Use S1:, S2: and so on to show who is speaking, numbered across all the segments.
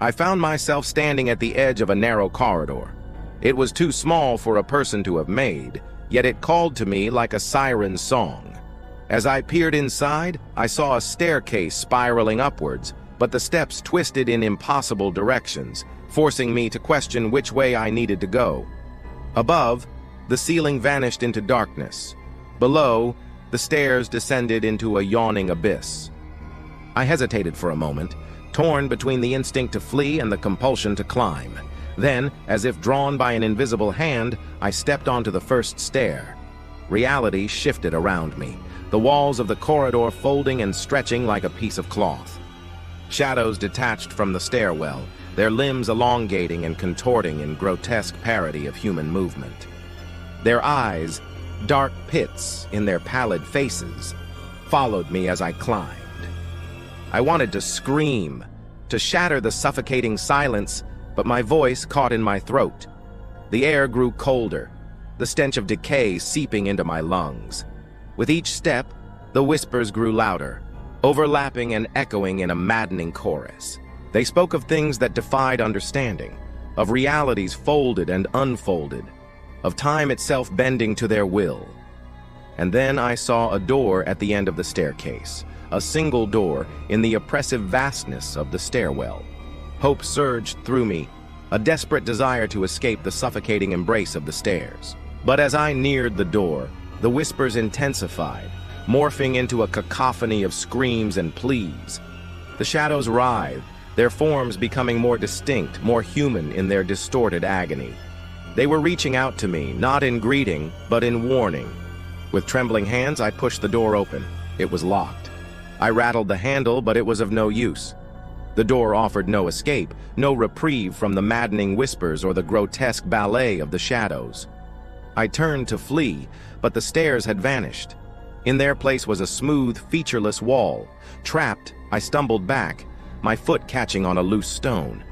S1: I found myself standing at the edge of a narrow corridor. It was too small for a person to have made, yet it called to me like a siren's song. As I peered inside, I saw a staircase spiraling upwards, but the steps twisted in impossible directions, forcing me to question which way I needed to go. Above, the ceiling vanished into darkness. Below, the stairs descended into a yawning abyss. I hesitated for a moment, torn between the instinct to flee and the compulsion to climb. Then, as if drawn by an invisible hand, I stepped onto the first stair. Reality shifted around me, the walls of the corridor folding and stretching like a piece of cloth. Shadows detached from the stairwell, their limbs elongating and contorting in grotesque parody of human movement. Their eyes, dark pits in their pallid faces, followed me as I climbed. I wanted to scream, to shatter the suffocating silence, but my voice caught in my throat. The air grew colder, the stench of decay seeping into my lungs. With each step, the whispers grew louder, overlapping and echoing in a maddening chorus. They spoke of things that defied understanding, of realities folded and unfolded, of time itself bending to their will. And then I saw a door at the end of the staircase, a single door in the oppressive vastness of the stairwell. Hope surged through me, a desperate desire to escape the suffocating embrace of the stairs. But as I neared the door, the whispers intensified, morphing into a cacophony of screams and pleas. The shadows writhed, their forms becoming more distinct, more human in their distorted agony. They were reaching out to me, not in greeting, but in warning. With trembling hands, I pushed the door open. It was locked. I rattled the handle, but it was of no use. The door offered no escape, no reprieve from the maddening whispers or the grotesque ballet of the shadows. I turned to flee, but the stairs had vanished. In their place was a smooth, featureless wall. Trapped, I stumbled back, my foot catching on a loose stone.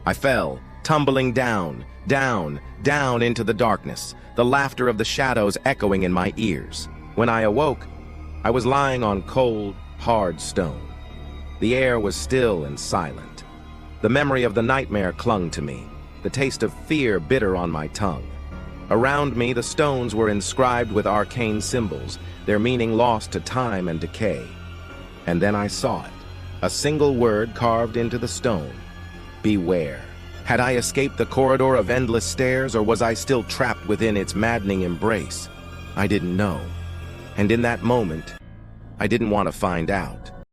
S1: I fell, tumbling down, down, down into the darkness, the laughter of the shadows echoing in my ears. When I awoke, I was lying on cold, hard stone. The air was still and silent. The memory of the nightmare clung to me, the taste of fear bitter on my tongue. Around me, the stones were inscribed with arcane symbols, their meaning lost to time and decay. And then I saw it, a single word carved into the stone: beware. Had I escaped the corridor of endless stairs, or was I still trapped within its maddening embrace? I didn't know. And in that moment, I didn't want to find out.